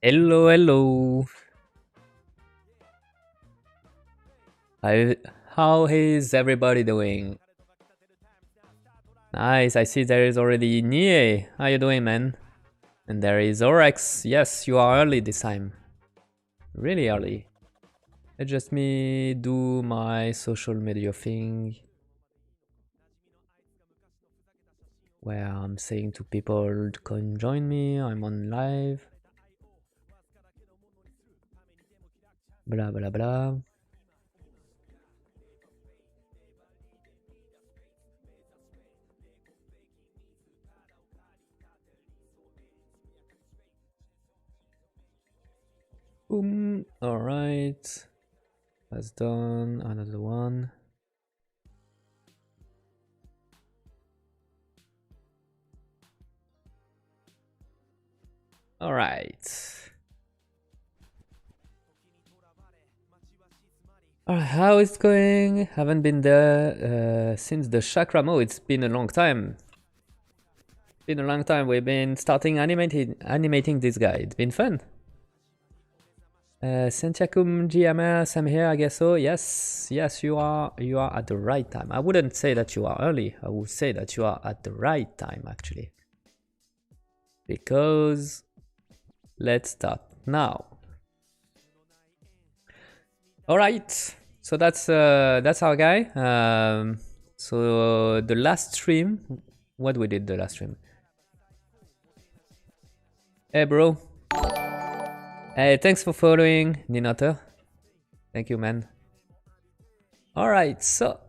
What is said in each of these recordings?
Hello, hello. How is everybody doing? Nice, I see there is already Nie. How you doing, man? And there is Orex. Yes, you are early this time. Really early. Let just me do my social media thing. Where I'm saying to people to come join me. I'm on live. Blah, blah, blah. Boom. All right. That's done. Another one. All right. How is it going? Haven't been there since the chakra mode. It's been a long time. Been a long time. We've been starting animating this guy. It's been fun. Sentiakum GMS, I'm here, I guess so. Yes, you are at the right time. I wouldn't say that you are early. I would say that you are at the right time, actually. Because let's start now. All right, so that's our guy. So the last stream, what we did the last stream? Hey, bro. Hey, thanks for following, Ninato. Thank you, man. All right, so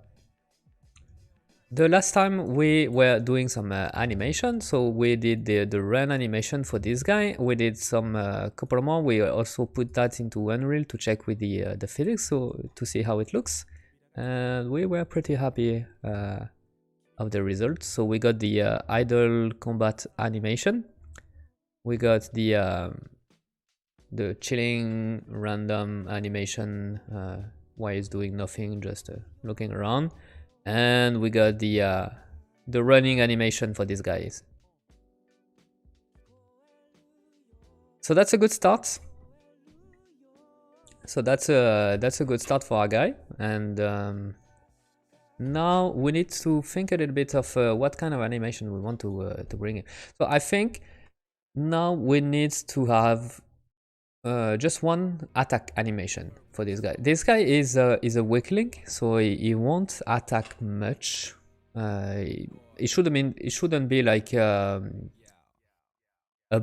the last time we were doing some animation, so we did the run animation for this guy. We did some couple more. We also put that into Unreal to check with the physics, so to see how it looks. And we were pretty happy of the results. So we got the idle combat animation. We got the chilling random animation while he's doing nothing, just looking around. And we got the running animation for these guys. So that's a good start. So that's a good start for our guy. And now we need to think a little bit of what kind of animation we want to bring in. So I think now we need to have just one attack animation for this guy. This guy is a weakling, so he won't attack much. It shouldn't be like a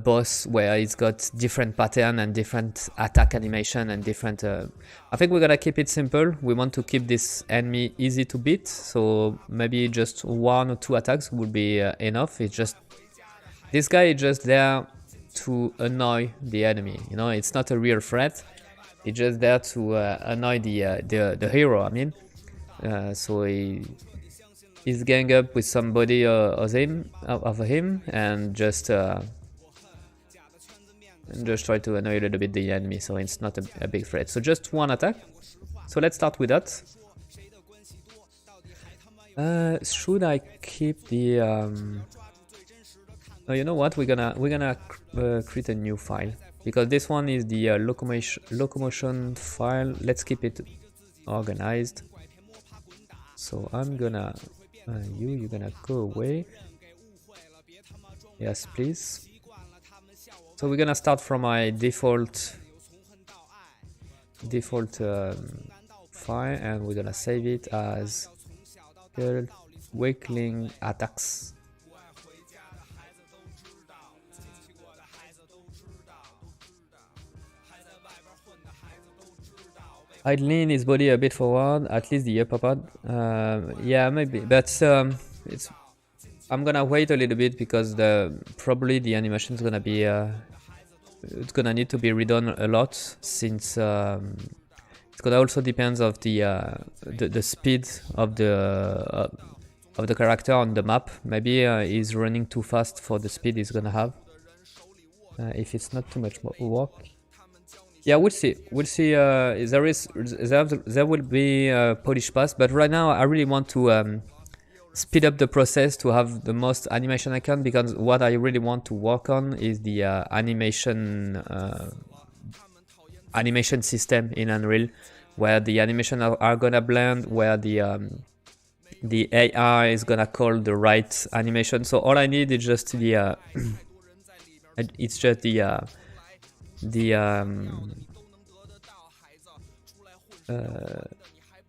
boss where it's got different pattern and different attack animation and different. I think we're gonna keep it simple. We want to keep this enemy easy to beat, so maybe just 1 or 2 attacks would be enough. It's just this guy is just there to annoy the enemy, you know. It's not a real threat. It's just there to annoy the hero. I mean, so he's gang up with somebody of him, and just try to annoy a little bit the enemy. So it's not a big threat. So just 1 attack. So let's start with that. Should I keep the? Oh, you know what? We're gonna create a new file, because this one is the locomotion file. Let's keep it organized. So I'm gonna you're gonna go away. Yes, please. So we're gonna start from my default file, and we're gonna save it as weakling attacks. I'd lean his body a bit forward, at least the upper part. Yeah, maybe, but it's. I'm gonna wait a little bit, because probably the animation is gonna be. It's gonna need to be redone a lot, since it's gonna also depends of the speed of the character on the map. Maybe he's running too fast for the speed he's gonna have. If it's not too much work. Yeah, we'll see. We'll see. There will be a polish pass, but right now I really want to speed up the process to have the most animation I can, because what I really want to work on is the animation system in Unreal, where the animation are gonna blend, where the AI is gonna call the right animation. So all I need is just the it's just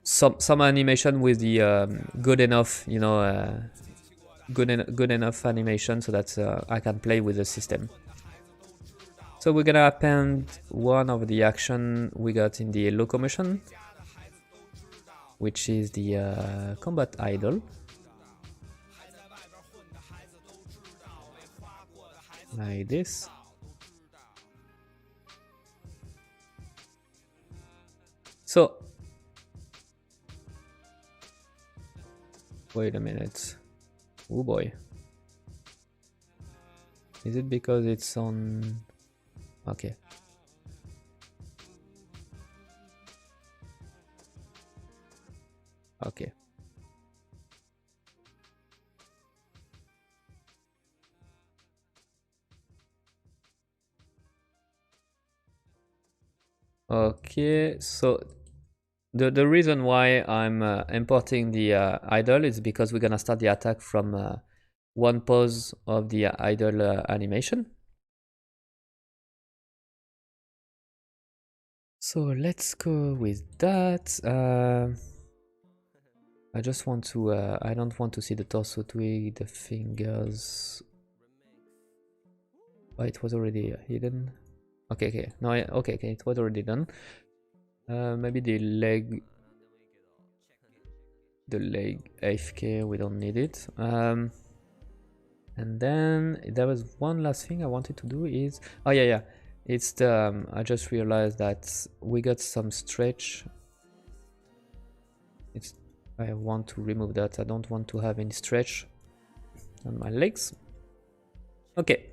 some animation with the good enough, you know, good enough animation so that I can play with the system. So we're gonna append one of the action we got in the locomotion, which is the combat idle. Like this. So, wait a minute. Oh boy. Is it because it's on... Okay. Okay. Okay, so the reason why I'm importing the idle is because we're gonna start the attack from one pause of the idle animation. So let's go with that. I just want to, I don't want to see the torso twig, the fingers. Oh, it was already hidden. Okay, okay, no, okay, it was already done. Maybe the leg AFK, we don't need it. And then there was one last thing I wanted to do is, oh yeah, it's the, I just realized that we got some stretch. I want to remove that. I don't want to have any stretch on my legs. Okay.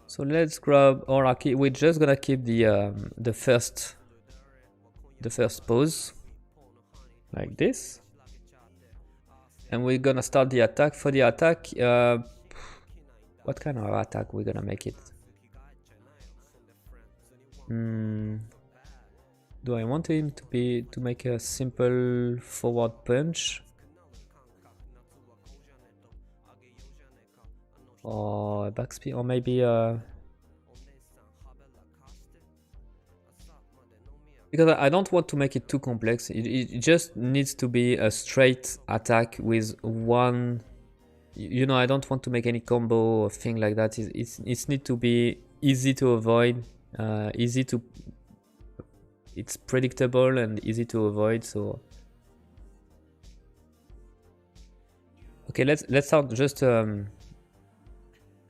So let's grab our key. We're just gonna keep the first pose like this, and we're gonna start the attack. For the attack, what kind of attack we're gonna make it? Do I want him to make a simple forward punch? Or a backspeed, or maybe because I don't want to make it too complex. It just needs to be a straight attack with one, you know, I don't want to make any combo or thing like that. It needs to be easy to avoid, it's predictable and easy to avoid. So okay, let's start just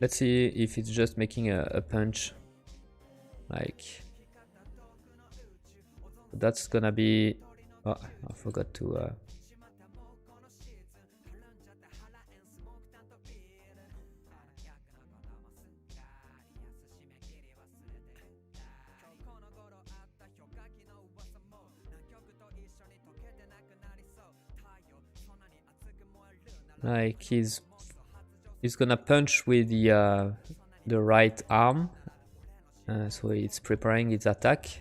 let's see if it's just making a punch, like that's gonna be, oh, I forgot to like he's gonna punch with the right arm, so it's preparing its attack.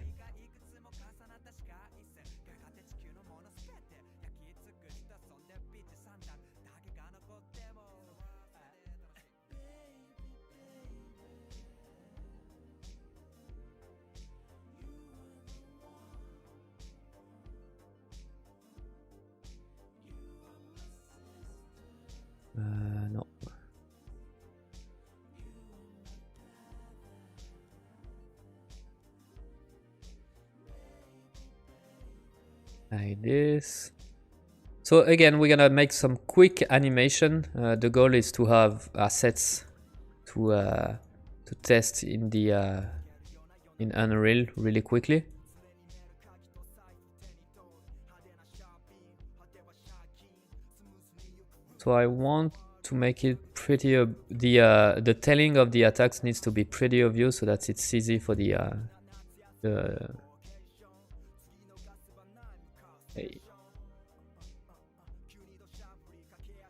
No. Like this. So again, we're gonna make some quick animation. The goal is to have assets to test in the in Unreal really quickly. So I want to make it pretty the telling of the attacks needs to be pretty obvious so that it's easy for the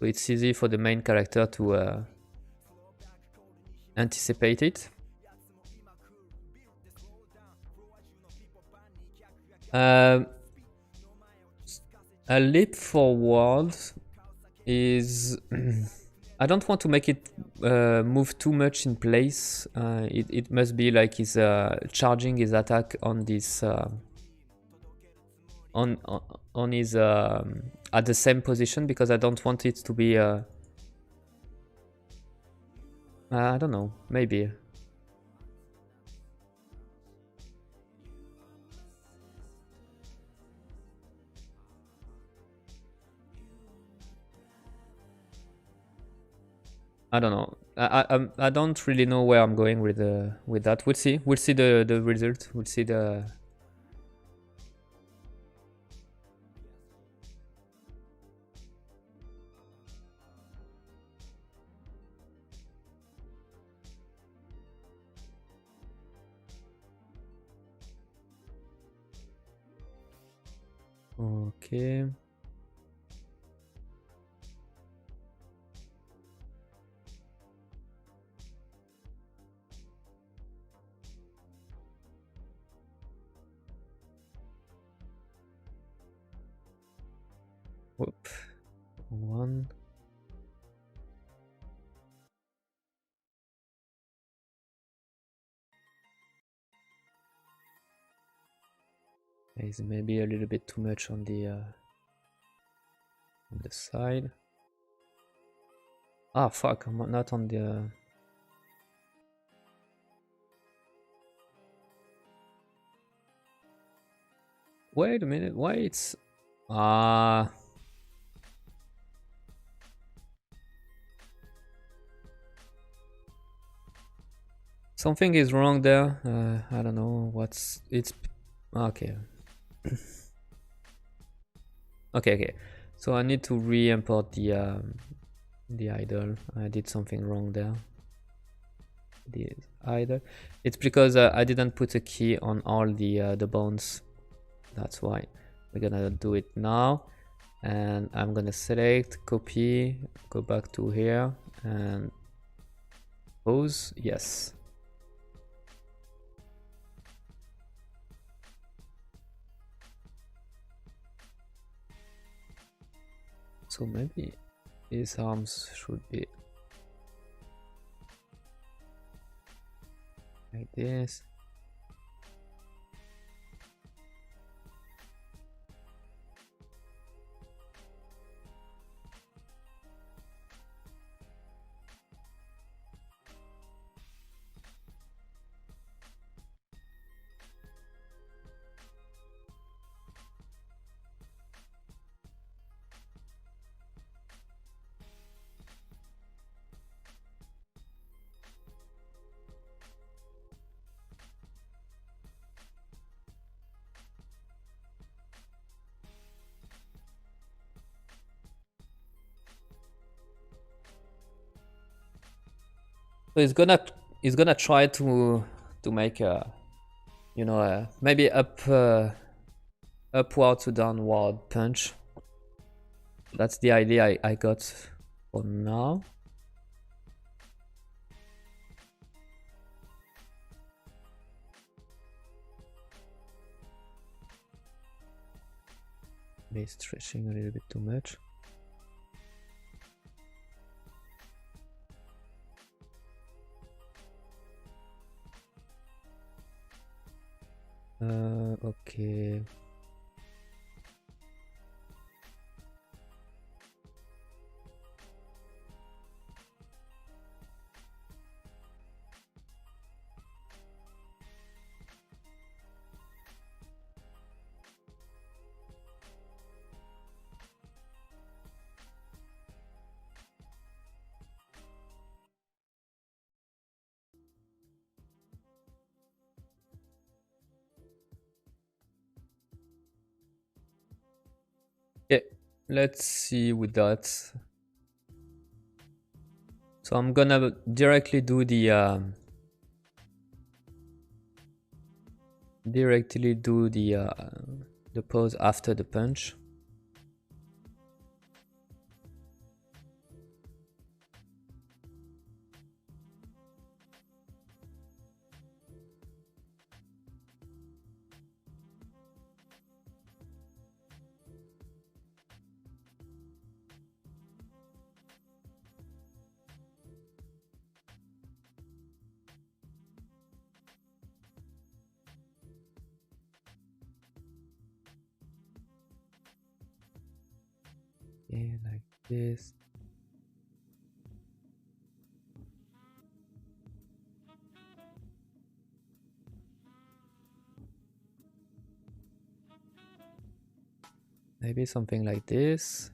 So it's easy for the main character to anticipate it. A leap forward is I don't want to make it move too much in place. It must be like he's charging his attack on this on his at the same position, because I don't want it to be I don't know, maybe. I don't know. I don't really know where I'm going with that. We'll see. We'll see the result. We'll see the. Okay. Whoop. One. Is maybe a little bit too much on the side. Ah, fuck! I'm not on the. Wait a minute. Why it's something is wrong there. I don't know what's it's. Okay. Okay. So I need to re-import the idle. I did something wrong there. The idle. It's because I didn't put a key on all the bones. That's why. We're gonna do it now, and I'm gonna select, copy, go back to here, and pose. Yes. So maybe his arms should be like this. So he's gonna try to make a, you know, maybe upward to downward punch. That's the idea I got for now. Maybe stretching a little bit too much. Okay. Yeah, let's see with that. So I'm gonna directly do the pose after the punch. Maybe like this. Maybe something like this.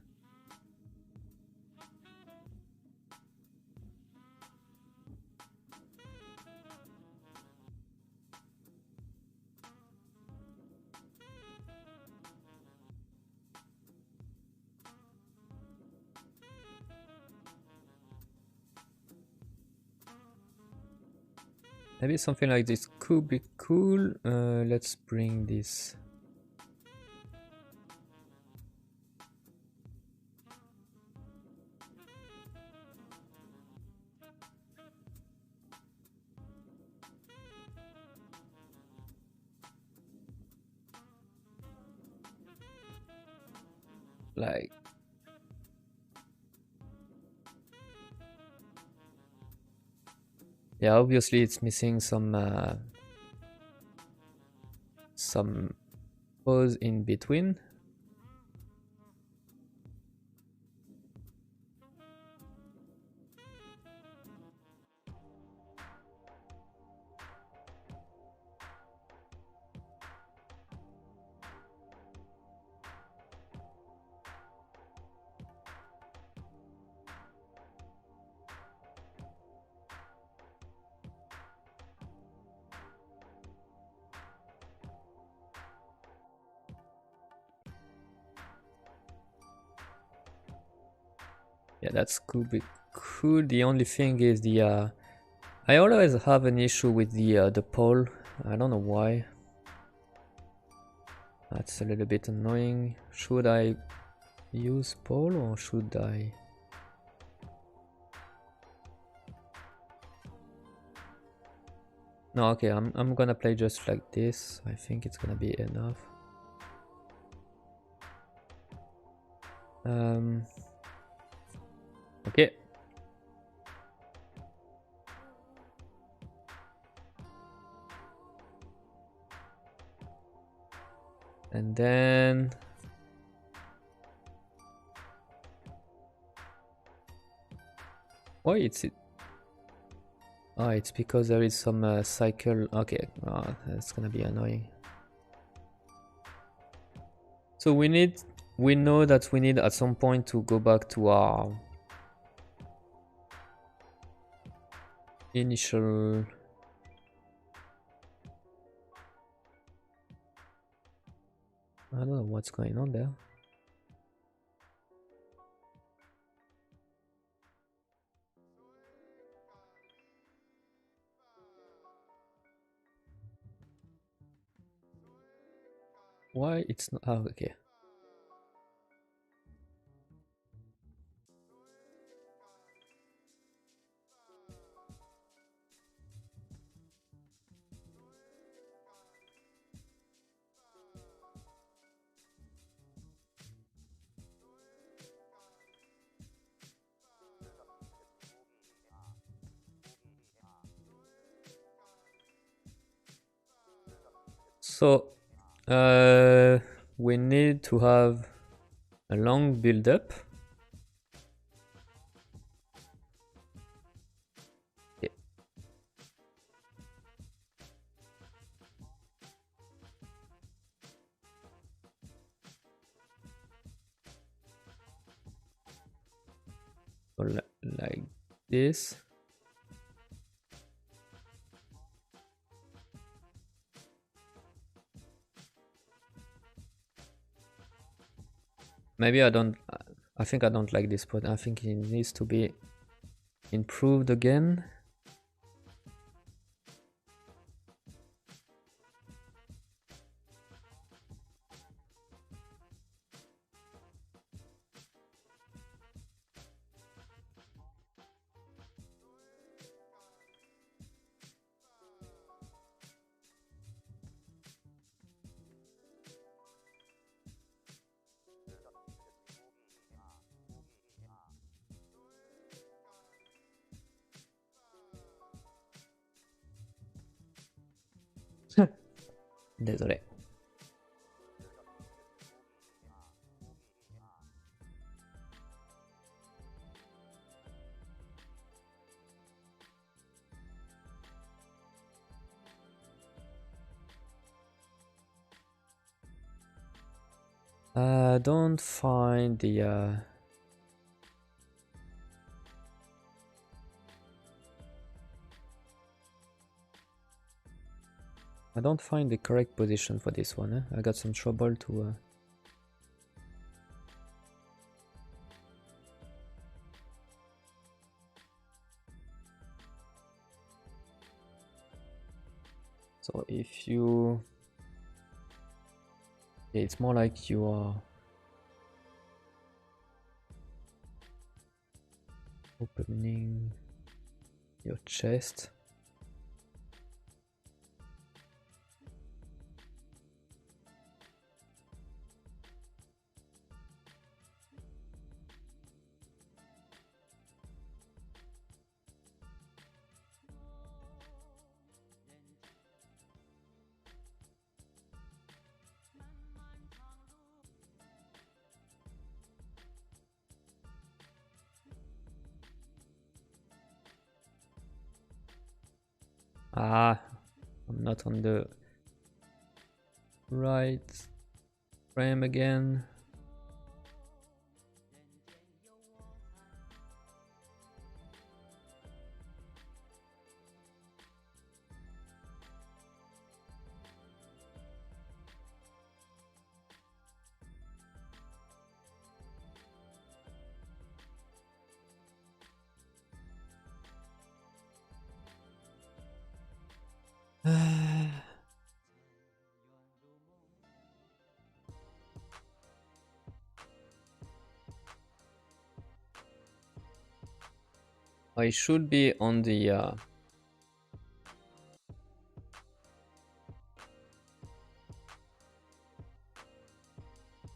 Maybe something like this could be cool. Let's bring this. Like, yeah, obviously it's missing some pause in between. Yeah, that's could be cool. The only thing is the I always have an issue with the pole. I don't know why. That's a little bit annoying. Should I use pole or should I? No, okay, I'm gonna play just like this. I think it's gonna be enough. Okay. And then why it's it? Oh, it's because there is some cycle. Okay, that's gonna be annoying. So we know that we need at some point to go back to our initial. I don't know what's going on there. Why it's not? Oh, okay. So we need to have a long build up. Okay. So like this. Maybe I don't. I think I don't like this, but I think it needs to be improved again. Désolé. Don't find the I don't find the correct position for this one. I got some trouble to so if you it's more like you are opening your chest. Ah, I'm not on the right frame again. I should be on the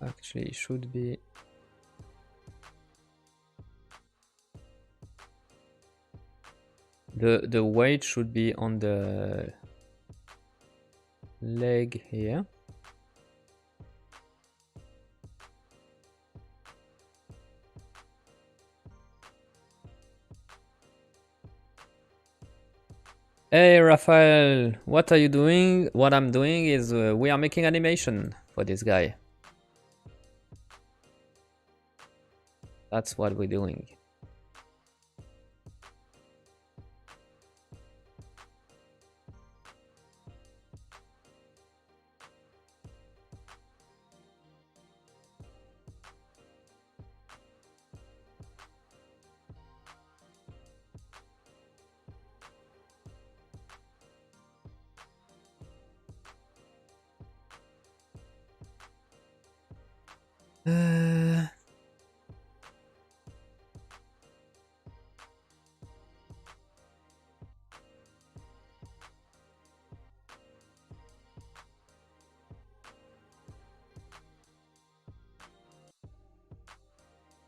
actually it should be the weight should be on the leg here. Hey Raphael, what are you doing? What I'm doing is we are making animation for this guy. That's what we're doing.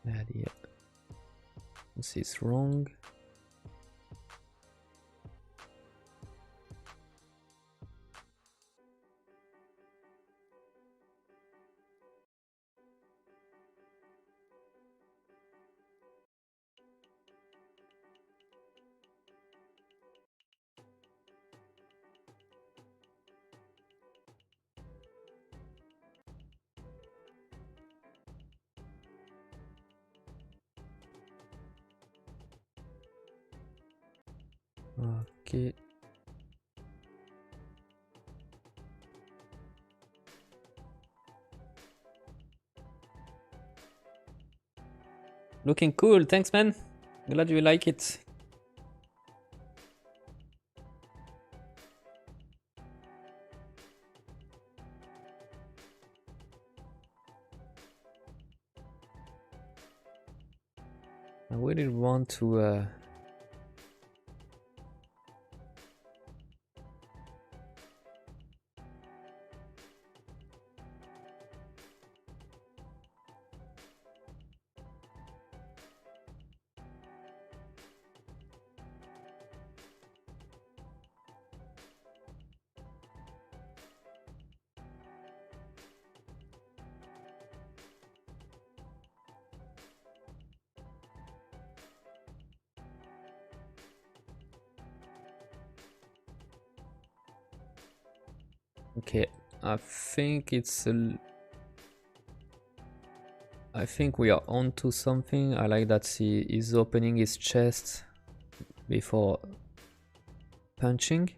Yeah, this is wrong. Okay. Looking cool, thanks man. Glad you like it. I really want to okay, I think it's a I think we are on to something. I like that he is opening his chest before punching.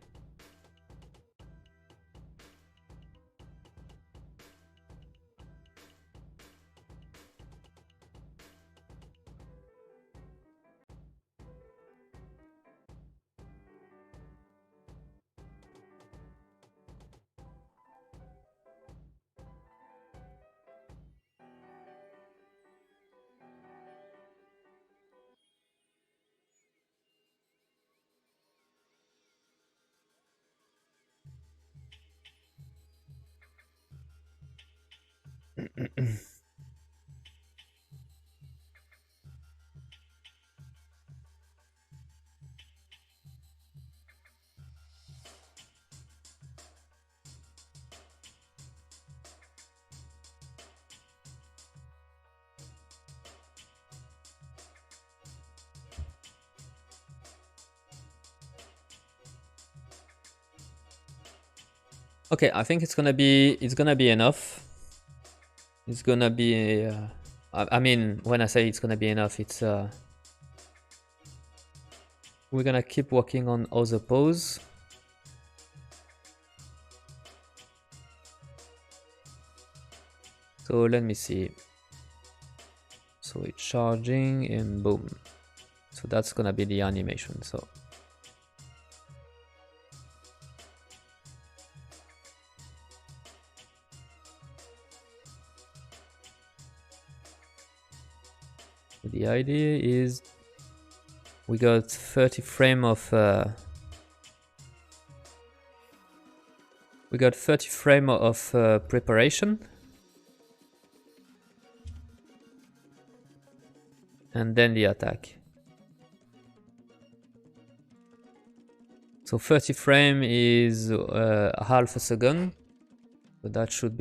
Okay, I think it's gonna be enough. It's gonna be. I mean, when I say it's gonna be enough, it's we're gonna keep working on other pose. So let me see. So it's charging and boom. So that's gonna be the animation. So the idea is we got 30 frame of preparation, and then the attack. So 30 frame is half a second, so that should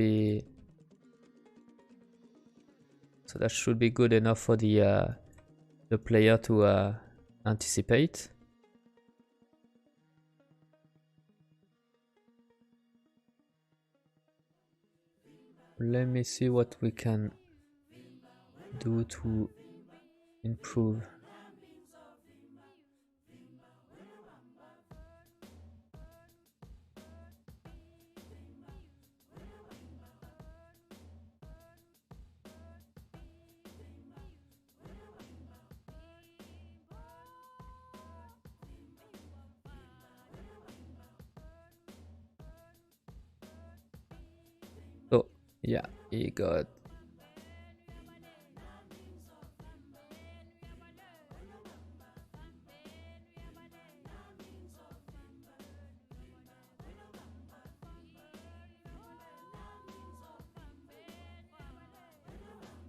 be good enough for the player to anticipate. Let me see what we can do to improve. So yeah, he got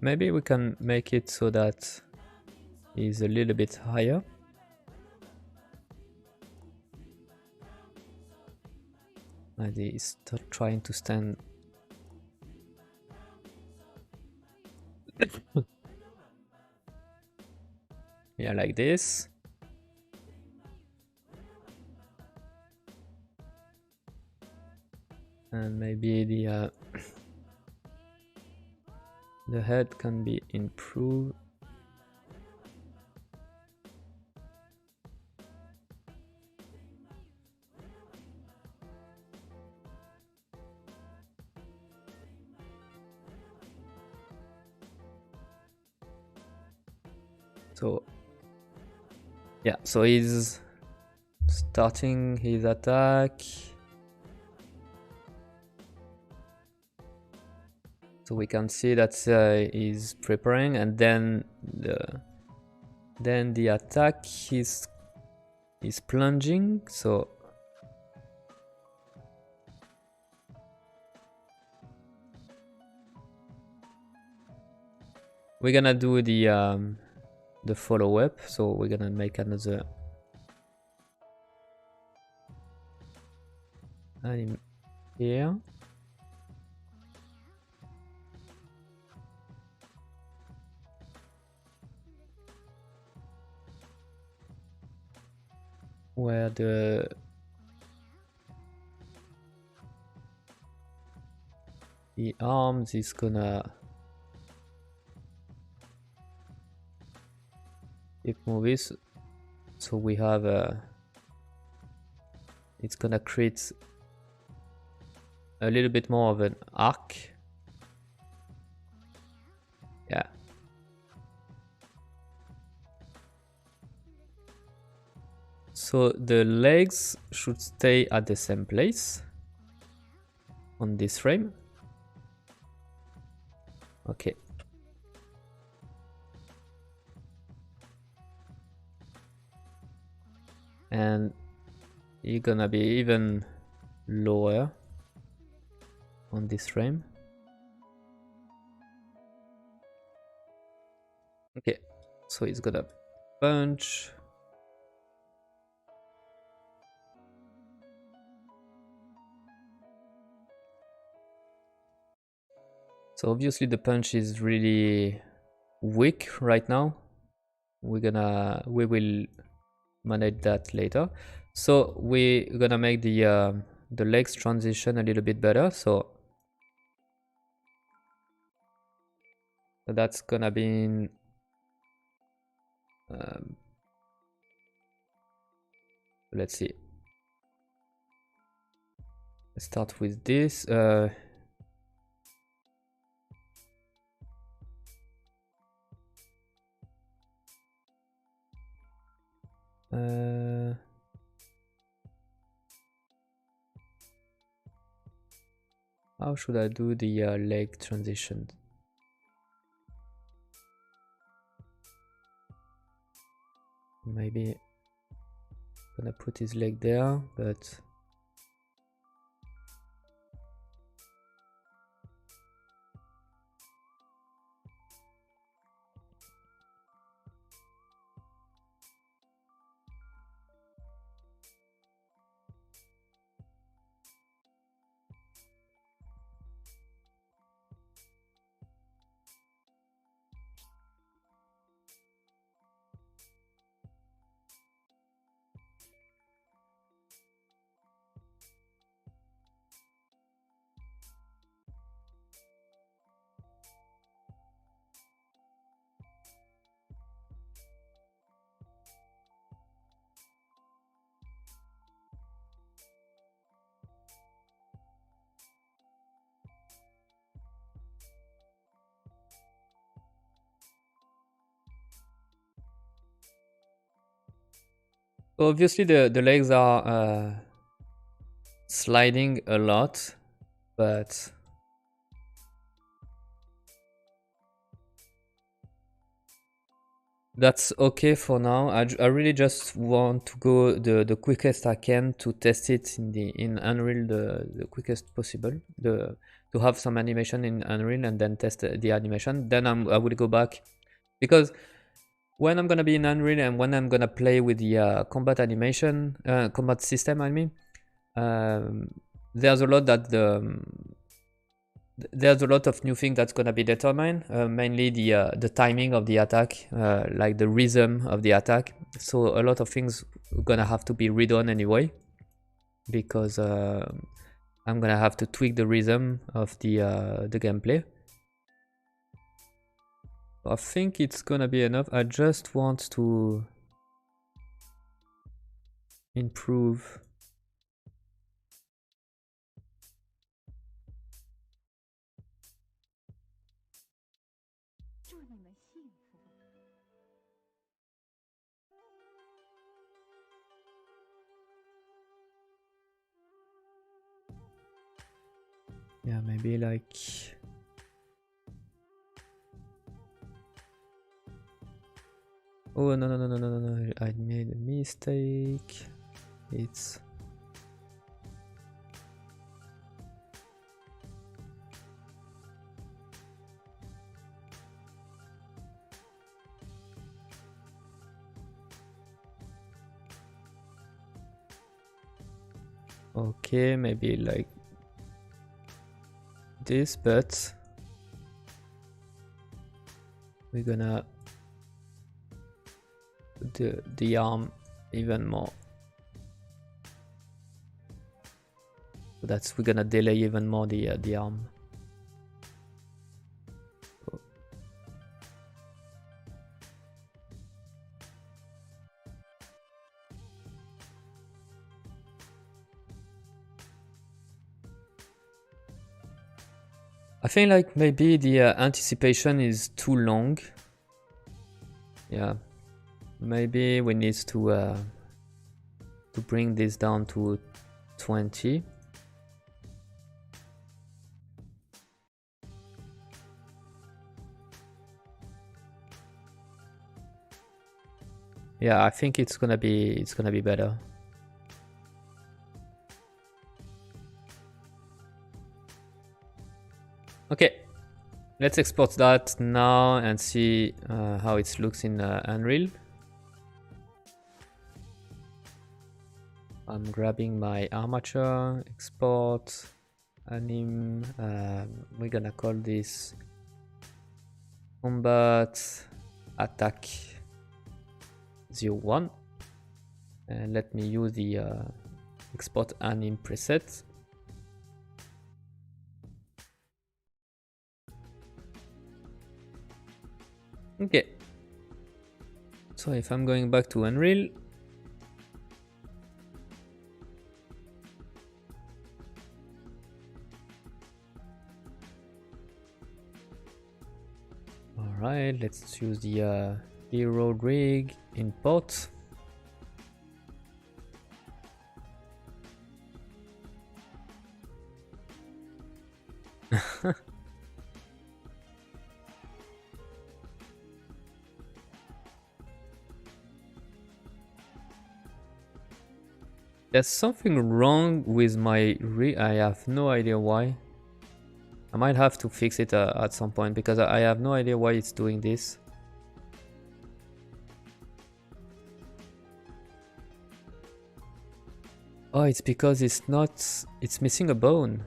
maybe we can make it so that he's a little bit higher. And he's trying to stand. Yeah, like this. And maybe the head can be improved. So yeah, so he's starting his attack. So we can see that he's preparing, and then the attack is plunging. So we're gonna do the follow-up. So we're gonna make another anim here. Where the arms is gonna hip movies. So we have it's gonna create a little bit more of an arc. Yeah. So the legs should stay at the same place on this frame. Okay. And you're gonna be even lower on this frame. Okay, so it's gonna punch. So obviously the punch is really weak right now. We will manage that later. So we're gonna make the legs transition a little bit better. So that's gonna be in let's see. Let's start with this. How should I do the leg transition? Maybe I'm gonna put his leg there, but obviously the legs are sliding a lot, but that's okay for now. I really just want to go the quickest I can to test it in Unreal the quickest possible. To have some animation in Unreal and then test the animation. Then I will go back, because when I'm gonna be in Unreal and when I'm gonna play with the combat animation, combat system, I mean, there's a lot that there's a lot of new things that's gonna be determined. Mainly the timing of the attack, like the rhythm of the attack. So a lot of things are gonna have to be redone anyway, because I'm gonna have to tweak the rhythm of the gameplay. I think it's gonna be enough. I just want to improve. Yeah, maybe like oh no, I made a mistake. It's okay, maybe like this, but we're gonna put the arm even more. So that's, we're gonna delay even more the arm. I think like maybe the anticipation is too long. Yeah, maybe we need to bring this down to 20. Yeah, I think it's gonna be better. Okay, let's export that now and see how it looks in Unreal. I'm grabbing my armature, export, anim. We're gonna call this combat attack 01, and let me use the export anim preset. Okay, so if I'm going back to Unreal, alright, let's use the hero rig import. There's something wrong with my rig. I have no idea why. I might have to fix it at some point because I have no idea why it's doing this. Oh, it's because it's missing a bone.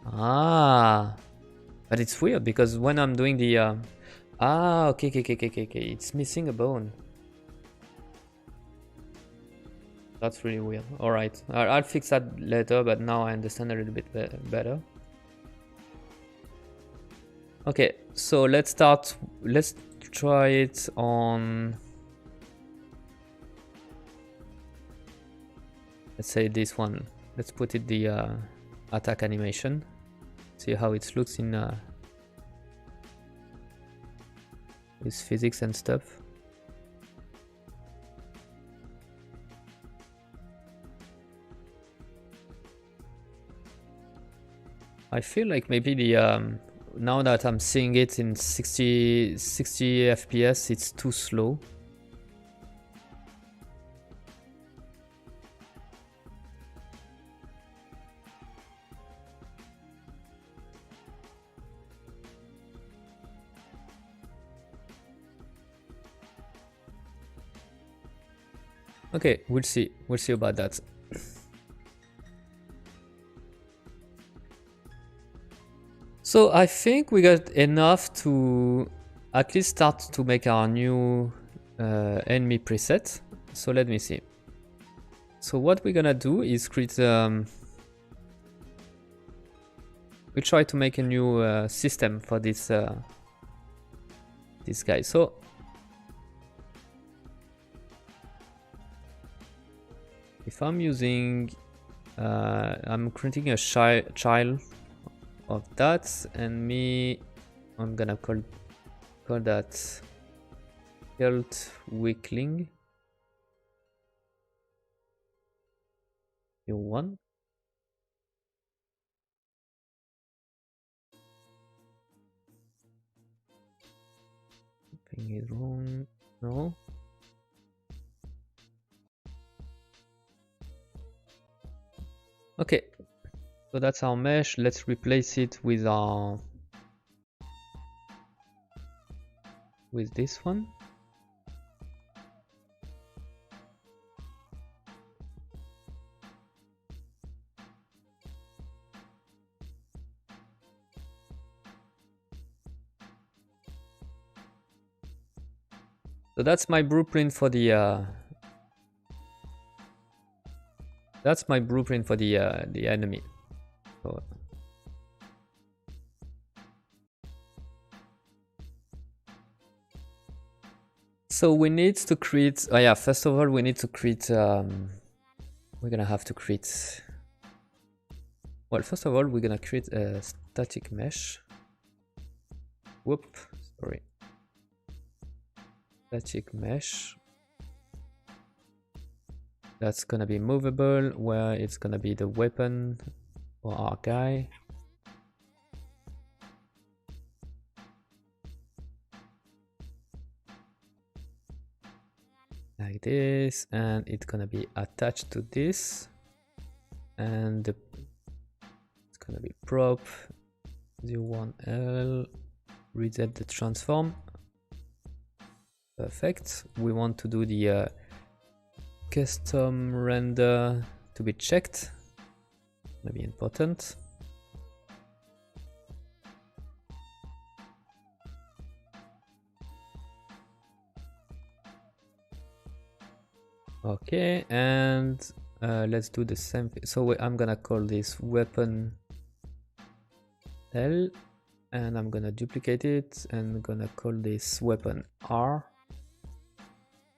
Ah, but it's weird because when I'm doing the okay, it's missing a bone. That's really weird. All right, I'll fix that later, but now I understand a little bit better. Okay, so let's try it on, let's say this one. Let's put it the attack animation. See how it looks in with physics and stuff. I feel like maybe the now that I'm seeing it in 60 FPS, it's too slow. Okay, we'll see about that. So I think we got enough to at least start to make our new enemy preset. So let me see. So what we're gonna do is create we try to make a new system for this this guy. So if I'm using I'm creating a child of that, and I'm gonna call that health weakling U1. Something is wrong. No. Okay. So that's our mesh. Let's replace it with this one. So that's my blueprint for the enemy. So we need to create, oh yeah, first of all we need to create we're gonna have to create, well, first of all we're gonna create a static mesh. Whoop, sorry. Static mesh. That's gonna be movable, where it's gonna be the weapon for our guy. Like this, and it's gonna be attached to this, and it's gonna be prop 01L, reset the transform. Perfect. We want to do the custom render to be checked. Gonna be important. Okay, and let's do the same thing. So I'm gonna call this weapon L, and I'm gonna duplicate it and gonna call this weapon R,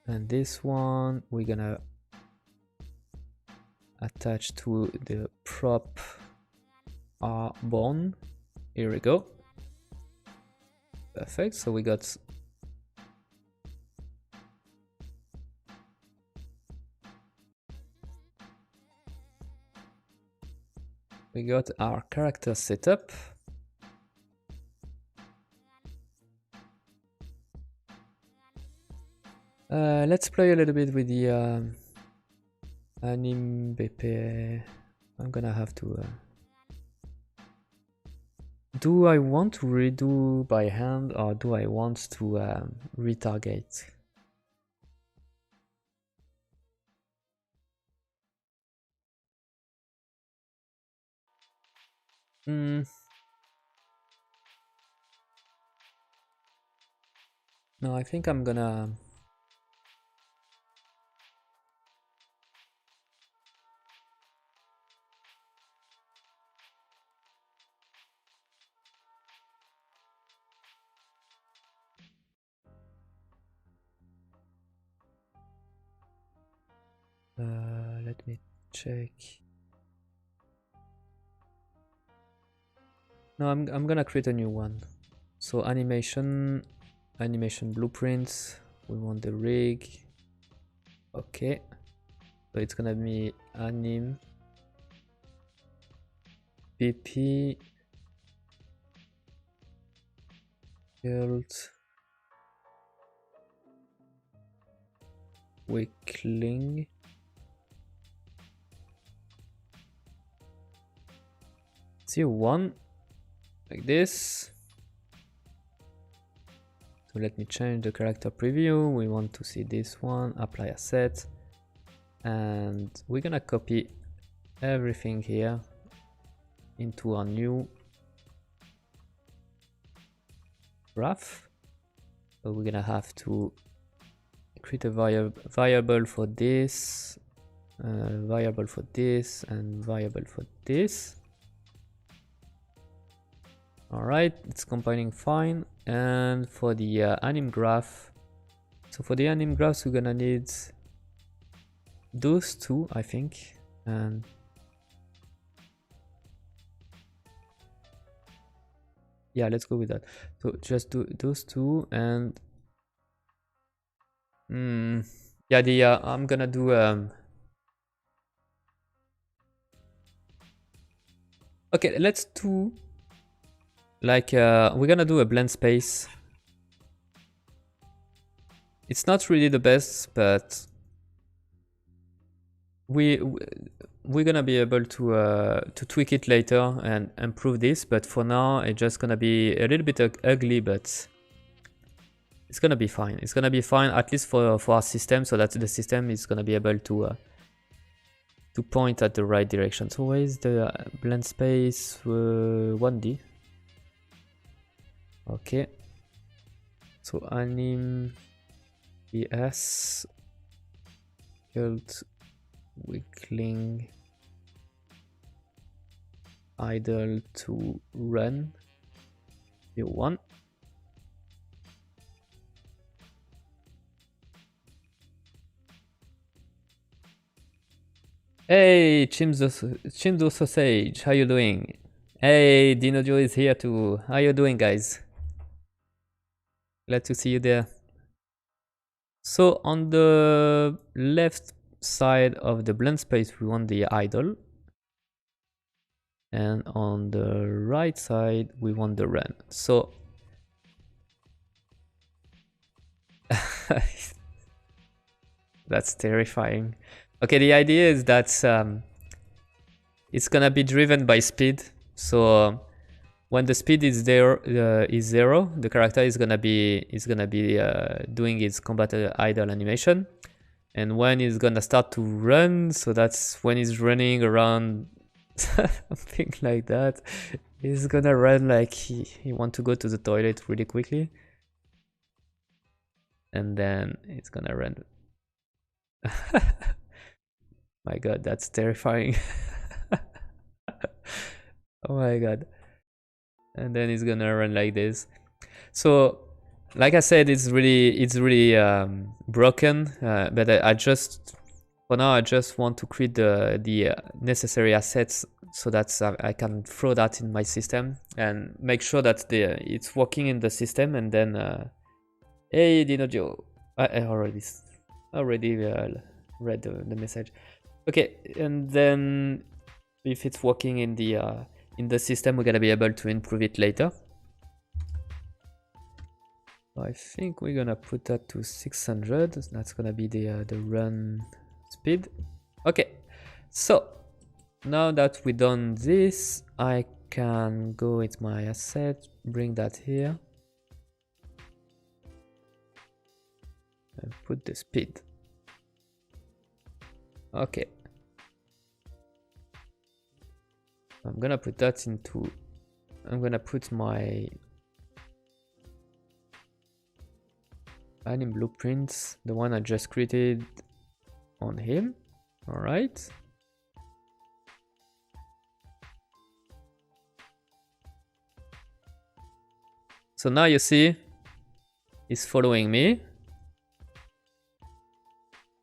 and this one we're gonna attach to the prop R bone. Here we go. Perfect. So we got our character setup. Let's play a little bit with the anim BP. I'm gonna have to. Do I want to redo by hand, or do I want to retarget? No, I think I'm gonna. Let me check. No, I'm gonna create a new one. So animation blueprints. We want the rig. Okay. So it's gonna be anim BP build weakling. C1 like this. So let me change the character preview. We want to see this one, apply asset, and we're gonna copy everything here into our new graph. So we're gonna have to create a variable for this, variable for this, and variable for this. All right, it's compiling fine. And for the anim graph, so for the anim graphs, we're gonna need those two, I think. And yeah, let's go with that. So just do those two, and yeah, I'm gonna do okay, let's do like we're gonna do a blend space. It's not really the best, but we're gonna be able to tweak it later and improve this. But for now, it's just gonna be a little bit ugly, but it's gonna be fine. It's gonna be fine, at least for our system, so that the system is gonna be able to point at the right direction. So where is the blend space? 1D. Okay. So anim BS build weakling idle to run V1. Hey, Chimzo Sausage, how you doing? Hey, Dinojo is here too. How you doing, guys? Glad to see you there. So on the left side of the blend space, we want the idle. And on the right side, we want the run. So that's terrifying. Okay, the idea is that it's gonna be driven by speed. So when the speed is there is 0, the character is gonna be doing its combat idle animation, and when it's gonna start to run, so that's when he's running around, something like that. He's gonna run like he want to go to the toilet really quickly, and then it's gonna run. My god, that's terrifying. Oh my god. And then it's gonna run like this. So like I said, it's really broken, but I just, for now, I just want to create the necessary assets so that I can throw that in my system and make sure that it's working in the system. And then hey Dinojo, I already read the message. Okay, and then if it's working in the system, we're gonna be able to improve it later. I think we're gonna put that to 600. That's gonna be the run speed. Okay, so now that we've done this, I can go into my asset, bring that here, and put the speed. Okay. I'm gonna put that into, I'm gonna put my anim blueprints, the one I just created, on him. All right. So now you see he's following me.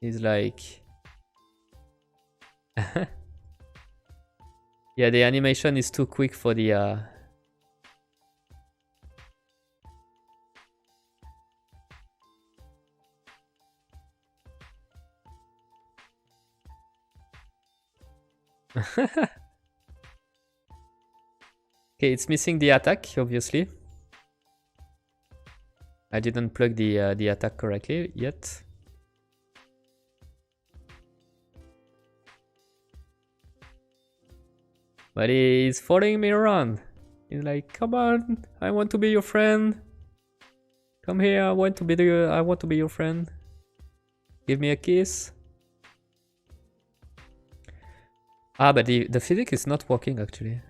He's like yeah, the animation is too quick for the okay, it's missing the attack, obviously. I didn't plug the attack correctly yet. But he's following me around. He's like, "Come on, I want to be your friend. Come here, I want to be your friend. Give me a kiss." Ah, but the physics is not working actually.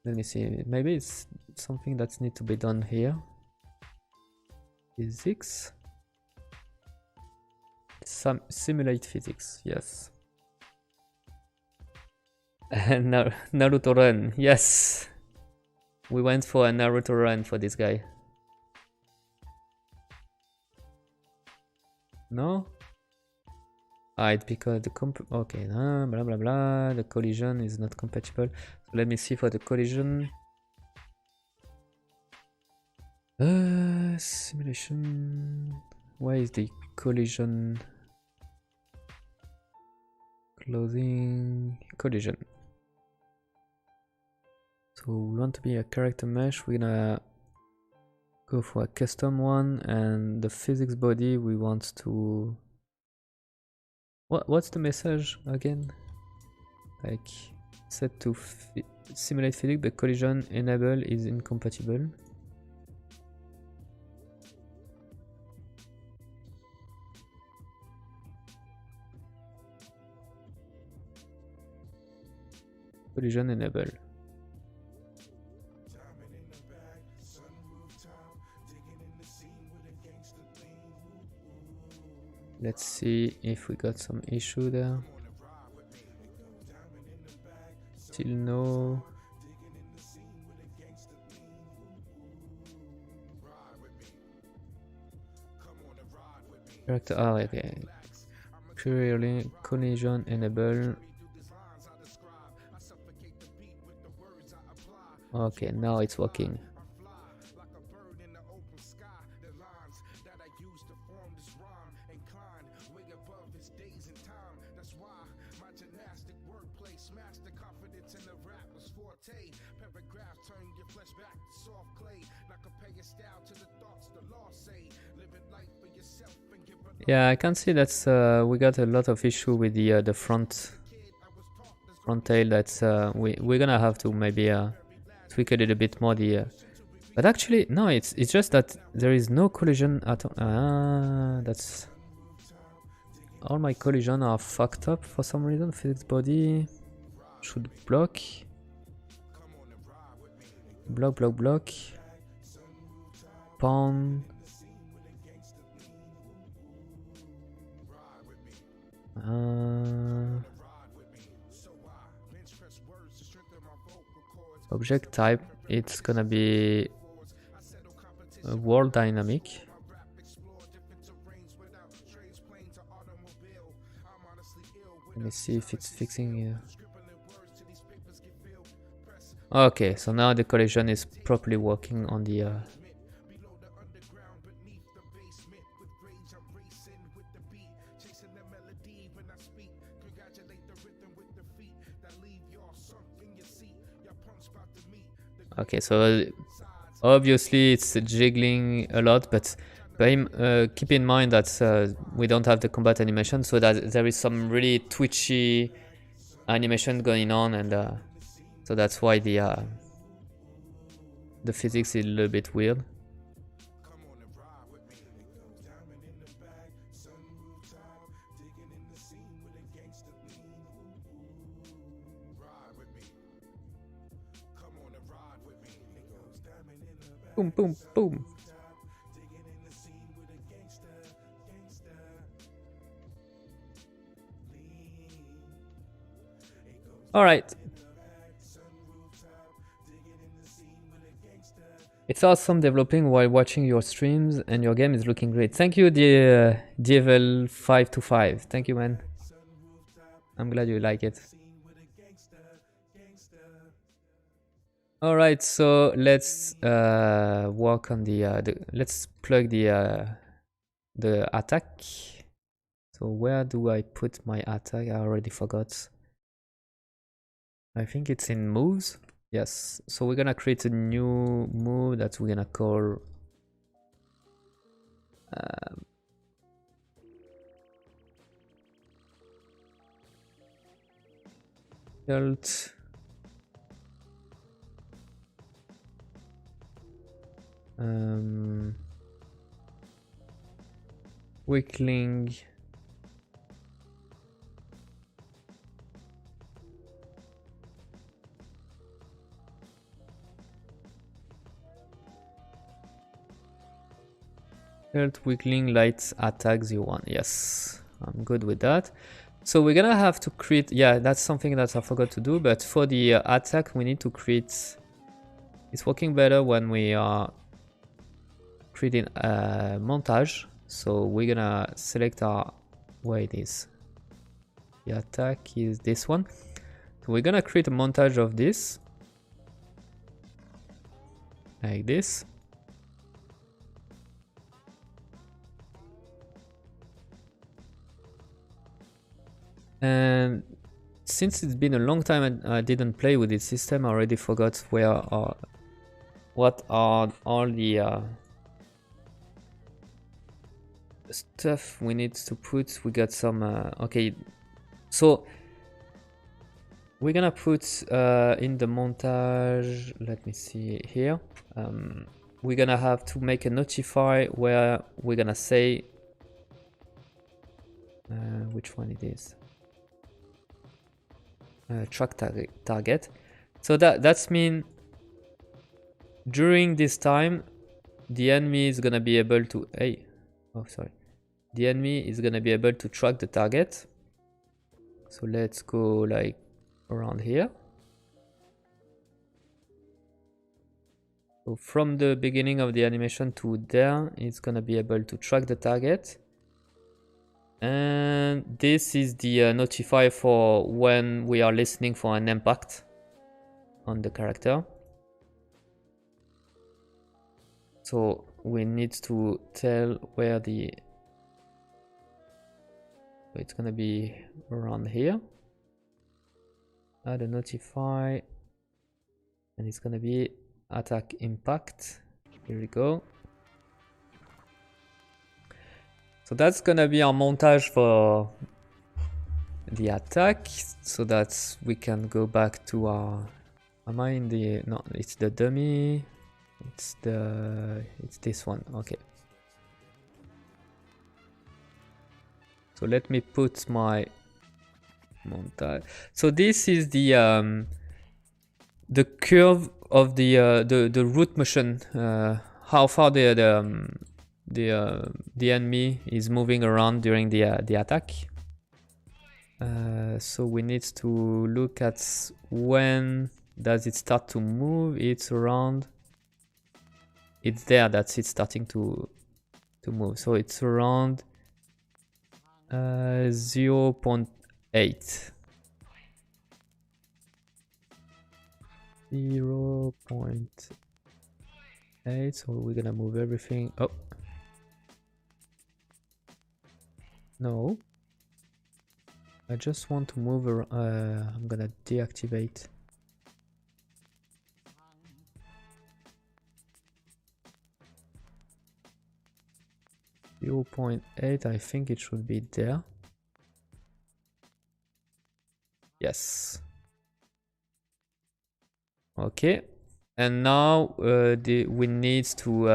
Let me see. Maybe it's something that needs to be done here. Physics. Simulate physics. Yes. Naruto run. Yes. We went for a Naruto run for this guy. No? Ah, it's because the okay, blah blah blah. The collision is not compatible. So let me see for the collision. Simulation. Why is the collision closing? Collision. So we want to be a character mesh. We're gonna go for a custom one, and the physics body we want to. What's the message again? Like set to simulate physics, but collision enable is incompatible. Collision enable. Let's see if we got some issue there. Still no. Character. Oh, okay. Purely collision enable. Okay, now it's working. Yeah, I can see that's we got a lot of issue with the front tail. That's we're gonna have to maybe tweak a little bit more the. But actually, no, it's just that there is no collision at all. That's all my collision are fucked up for some reason. Physics body should block. Block. Pawn. Object type, it's gonna be a world dynamic. Let me see if it's fixing. Okay, so now the collision is properly working on the. Okay, so obviously it's jiggling a lot, but keep in mind that we don't have the combat animation, so that there is some really twitchy animation going on, and so that's why the physics is a little bit weird. Boom, boom, boom. All right. It's awesome developing while watching your streams, and your game is looking great. Thank you, the Devil525. Thank you, man. I'm glad you like it. All right, so let's work on let's plug the attack. So where do I put my attack? I already forgot. I think it's in moves. Yes. So we're gonna create a new move that we're gonna call Tilt. Weakling. Tilt, weakling, light attack 01. Yes, I'm good with that. So we're gonna have to create, yeah, that's something that I forgot to do, but for the attack we need to create, it's working better when we are creating a montage. So we're gonna select our, where it is, the attack is this one. So we're gonna create a montage of this, like this. And since it's been a long time and I didn't play with this system, I already forgot what are all the stuff we need to put. We got some okay, so we're gonna put in the montage, let me see here, we're gonna have to make a notify where we're gonna say which one it is, track target. So that's mean during this time the enemy is gonna be able to the enemy is gonna be able to track the target. So let's go like around here. So from the beginning of the animation to there, it's gonna be able to track the target. And this is the notify for when we are listening for an impact on the character. So we need to tell where the, so it's gonna be around here. Add a notify, and it's gonna be attack impact. Here we go. So that's gonna be our montage for the attack, so that we can go back to our, am I in the, no, it's the dummy, it's this one. Okay, so let me put my montage. So this is the curve of the root motion, how far the enemy is moving around during the attack. So we need to look at when does it start to move. It's around, it's there, that's it starting to move. So it's around 0.8. 0.8. So we're gonna move everything. Oh no, I just want to move around. I'm gonna deactivate. .8, I think it should be there. Yes. Okay, and now we need to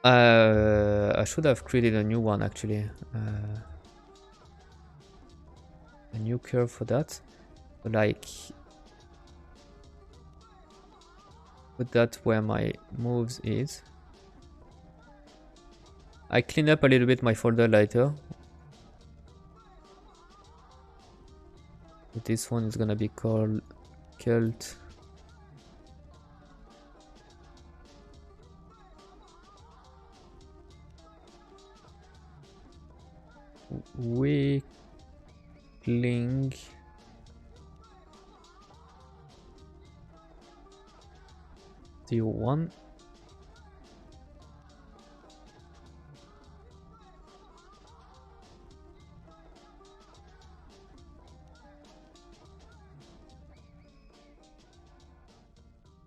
I should have created a new one actually, a new curve for that. Like, put that where my moves is. I clean up a little bit my folder later. But this one is gonna be called cult. Weakling. .1.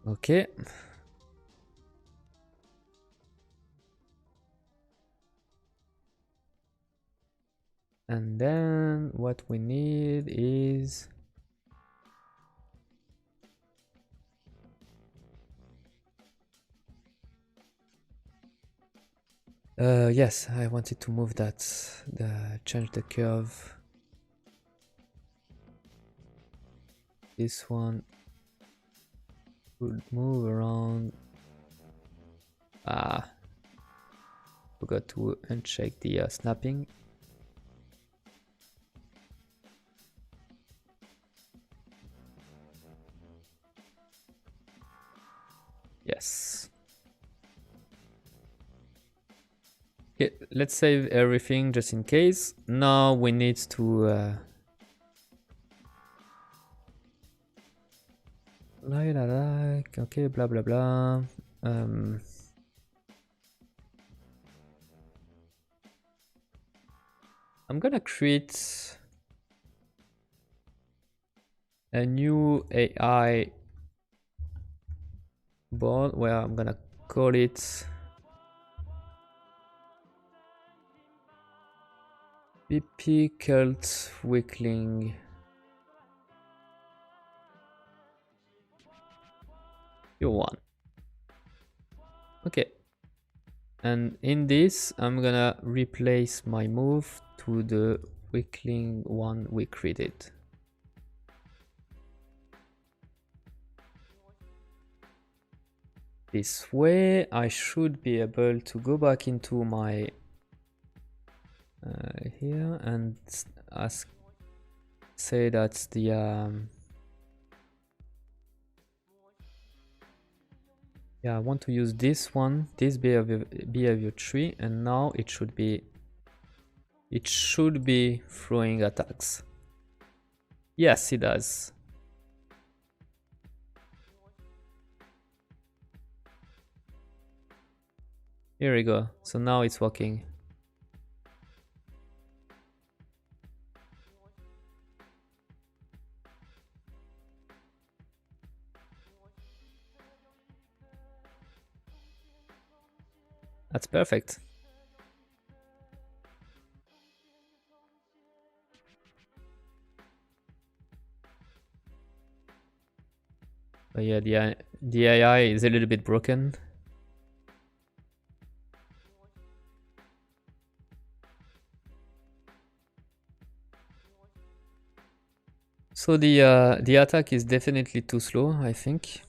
Okay. And then what we need is yes, I wanted to move that, change the curve. This one would move around. Forgot to uncheck the snapping. Yes. Okay, let's save everything just in case. Now we need to okay, blah blah blah. I'm gonna create a new AI board where I'm gonna call it BP Cult Weakling .1. Okay, and in this I'm gonna replace my move to the weakling one we created. This way I should be able to go back into my here and say that's the yeah, I want to use this one, this behavior tree, and now it should be throwing attacks. Yes, it does. Here we go. So now it's working. That's perfect. But yeah, the AI is a little bit broken. So the attack is definitely too slow, I think.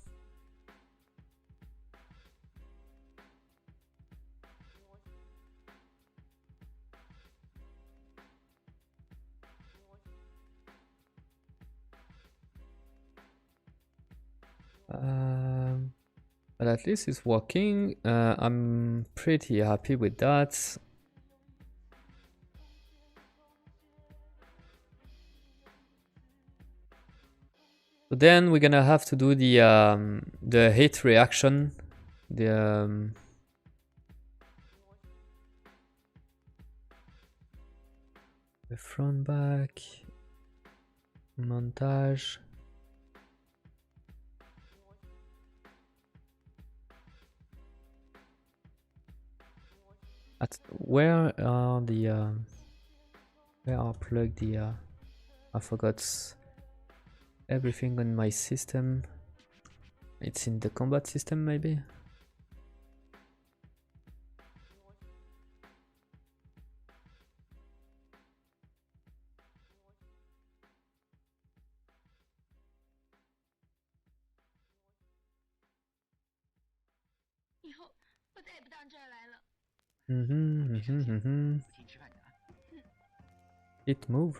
But at least it's working. I'm pretty happy with that. So then we're gonna have to do the hit reaction, the front back montage. Where are where are plugged the I forgot everything on my system. It's in the combat system maybe. It move.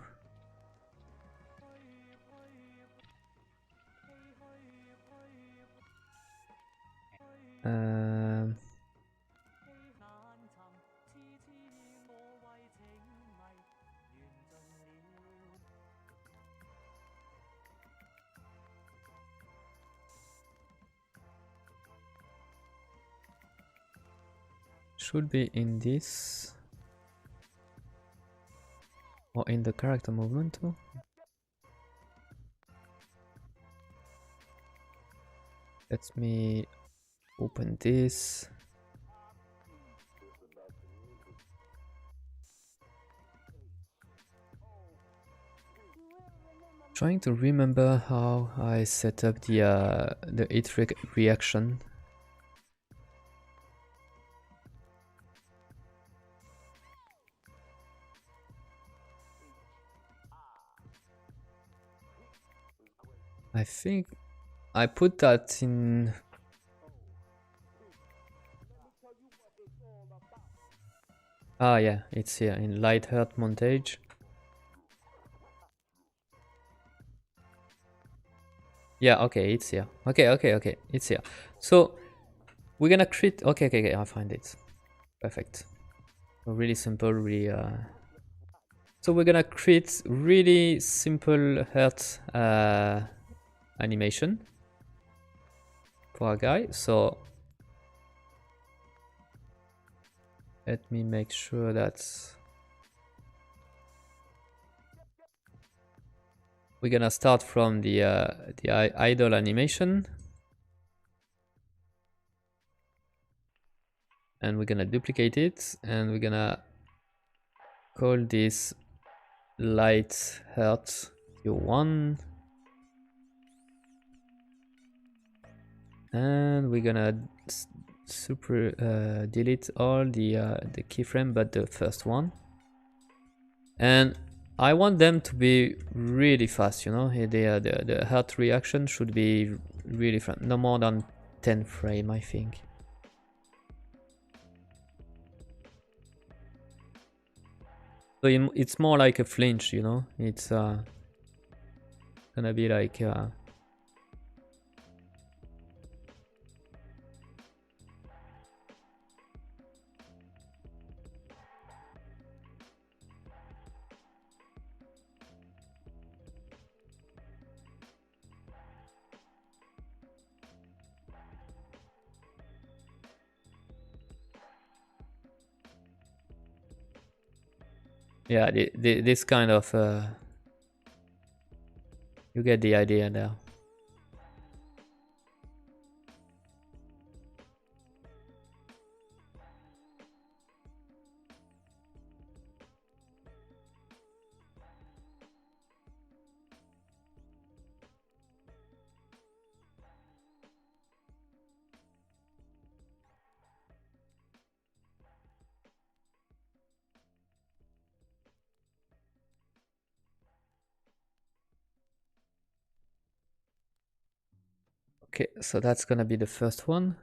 Should be in this or in the character movement too. Let me open this. Trying to remember how I set up the hit reaction. I think I put that in. Ah, yeah, it's here in light hurt montage. Yeah, okay, it's here. Okay, it's here. So we're gonna create. Okay, I find it. Perfect. Really simple, really. So we're gonna create really simple hurt animation for our guy. So let me make sure that we're gonna start from the idle animation, and we're gonna duplicate it, and we're gonna call this light hurt Q1, and we're gonna delete all the keyframe but the first one, and I want them to be really fast, you know. The hurt reaction should be really fast, no more than 10 frame, I think. So it's more like a flinch, you know. It's gonna be like Yeah, this kind of you get the idea there. Okay, so that's gonna be the first one.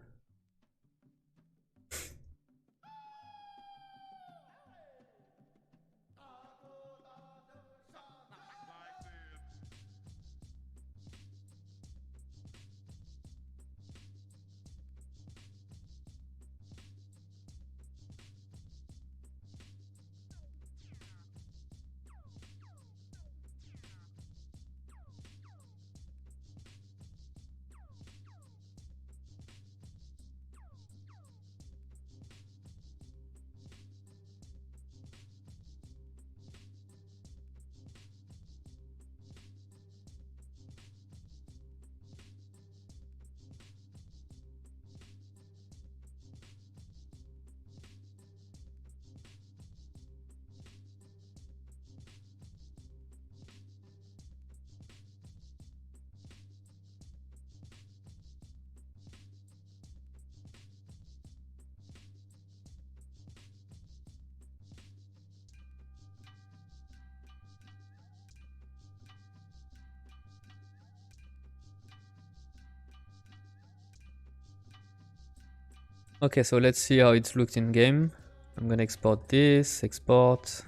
Okay, so let's see how it looks in game. I'm gonna export this, export.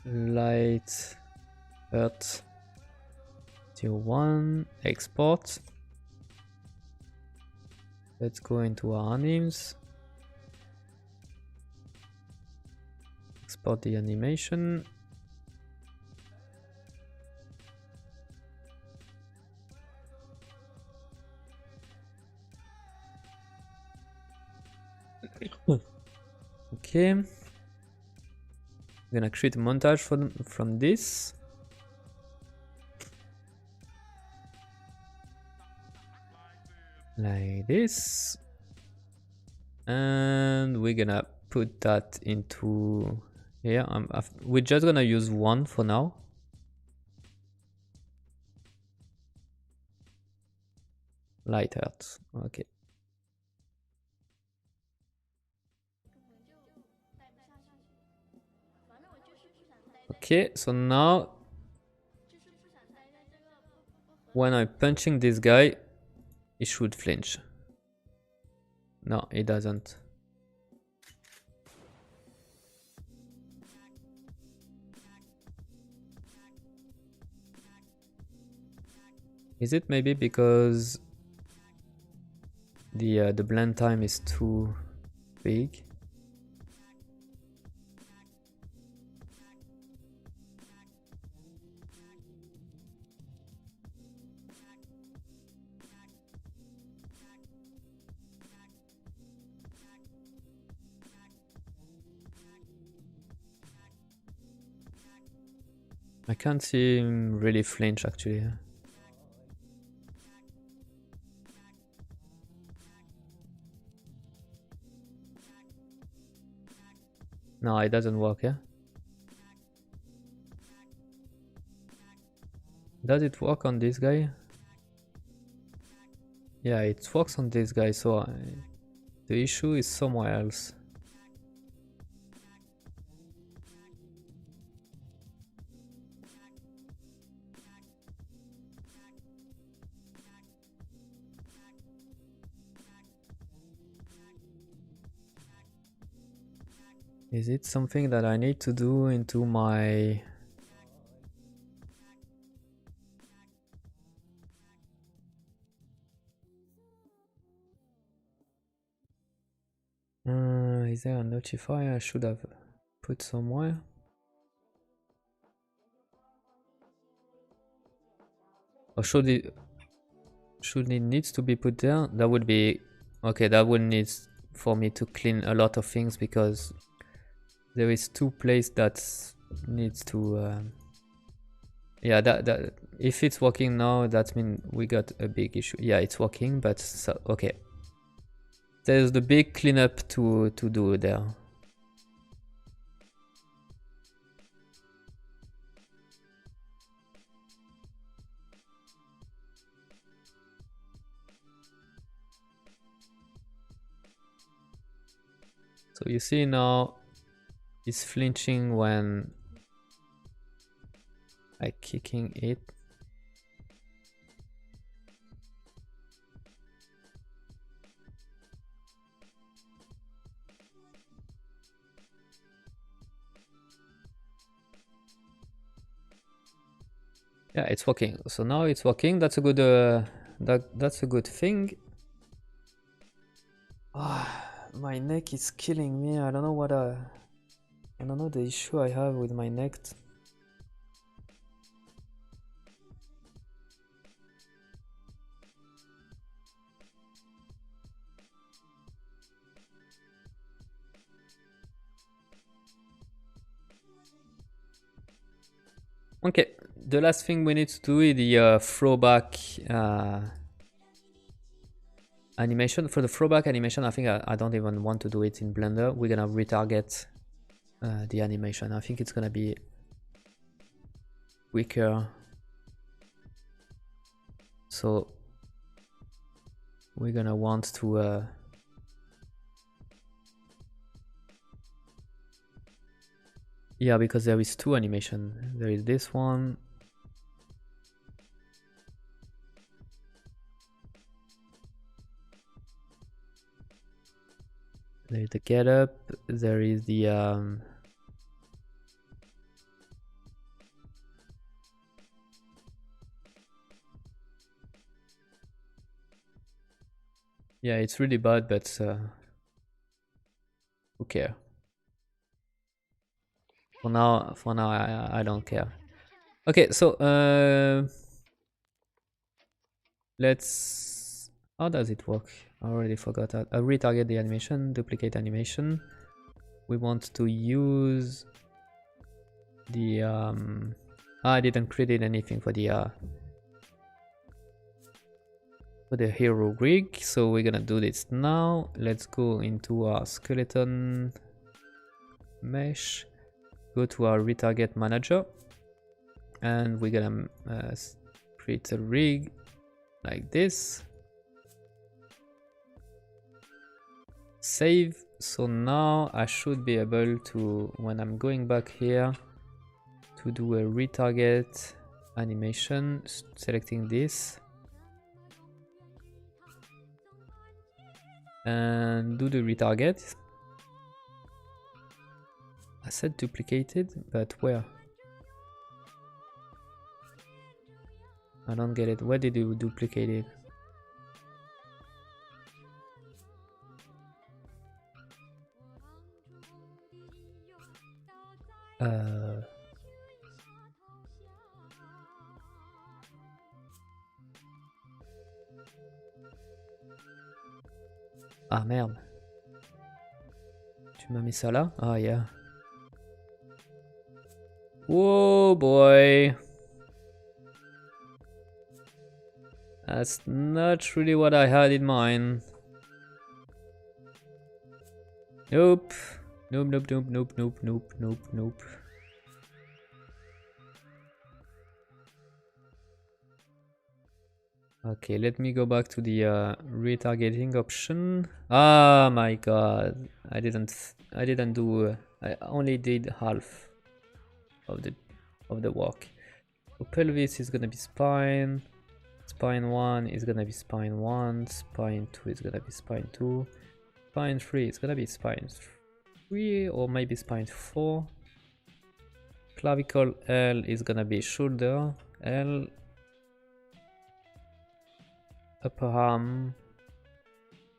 Light, earth, tier 1, export. Let's go into our animes. Export the animation. Okay. I'm gonna create a montage from this. Like this. And we're gonna put that into here. We're just gonna use one for now. Light earth. Okay. Okay, so now when I'm punching this guy, he should flinch. No, he doesn't. Is it maybe because the blend time is too big? I can't see him really flinch actually. No, it doesn't work, yeah? Does it work on this guy? Yeah, it works on this guy, so the issue is somewhere else. Is it something that I need to do into my... is there a notifier I should have put somewhere? Or should it needs to be put there? That would be... Okay, that would need for me to clean a lot of things because there is 2 places that needs to yeah, that if it's working now, that means we got a big issue. Yeah, it's working, but so, okay, there's the big cleanup to do there. So you see now it's flinching when I kicking it. Yeah, it's working. So now it's working. That's a good that's a good thing. My neck is killing me. I don't know what I don't know the issue I have with my neck. Okay, the last thing we need to do is the throwback animation. For the throwback animation, I think I don't even want to do it in Blender. We're gonna retarget the animation. I think it's gonna be quicker. So we're gonna want to yeah, because there is 2 animation. There is this one. There is the get up. There is the yeah, it's really bad, but who cares? For now, I don't care. Okay, so let's. How does it work? I already forgot. I retarget the animation, duplicate animation. We want to use the I didn't create anything for the hero rig, so we're gonna do this now. Let's go into our skeleton mesh, go to our retarget manager, and we're gonna create a rig like this. Save. So now I should be able to, when I'm going back here, to do a retarget animation, selecting this and do the retarget. I said duplicated, but where? I don't get it. Where did you duplicate it? Ah merde. Tu m'as mis ça là? Ah yeah. Whoa boy. That's not really what I had in mind. Nope. Nope, nope, nope, nope, nope, nope, nope, nope. Okay, let me go back to the retargeting option. Ah my god, I didn't do. I only did half of the work. So pelvis is gonna be spine. Spine 1 is gonna be spine 1. Spine 2 is gonna be spine 2. Spine 3 is gonna be spine 3 or maybe spine 4. Clavicle L is gonna be shoulder L. Upper arm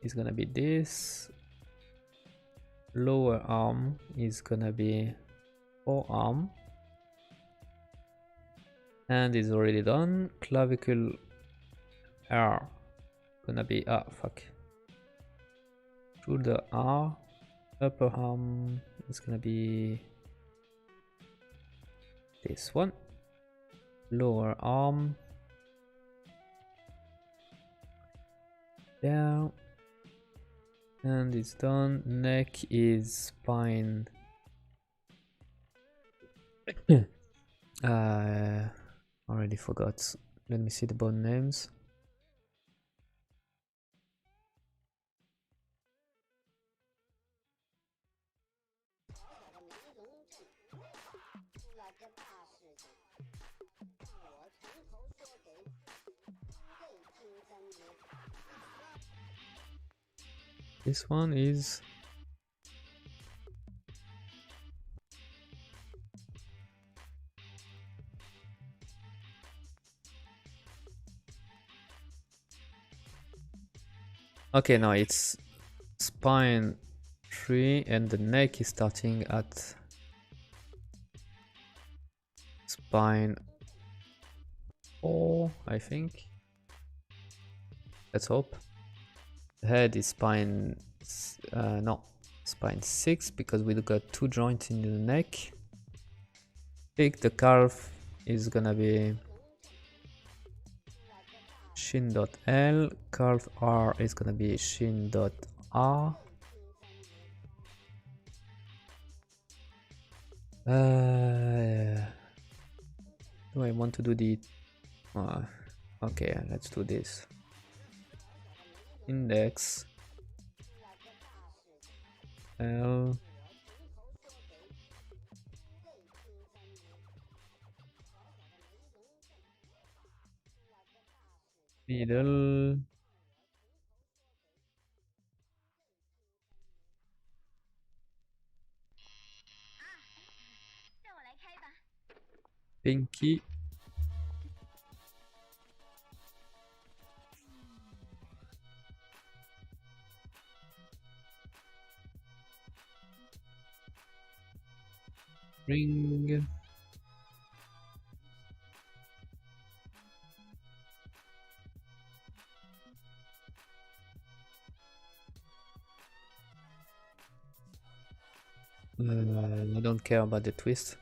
is gonna be this. Lower arm is gonna be forearm. Hand is already done. Clavicle R gonna be fuck. shoulder R, upper arm is gonna be this one, lower arm there, and it's done. Neck is spine. Already forgot. Let me see the bone names. This one is okay, now it's spine 3 and the neck is starting at spine 4, I think. Let's hope. The head is spine spine 6 because we got 2 joints in the neck. I think the calf is gonna be shin.L, calf R is gonna be shin.R. Do I want to do the okay, let's do this. Index L, middle, pinky, ring, I don't care about the twist.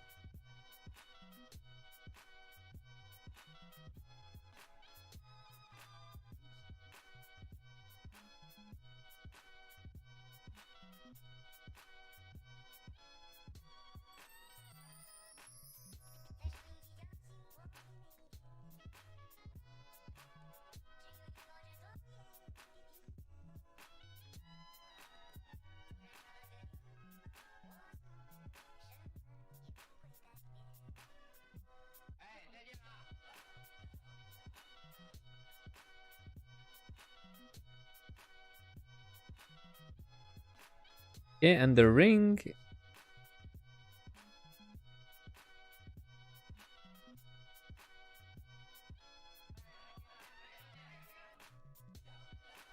Okay, and the ring.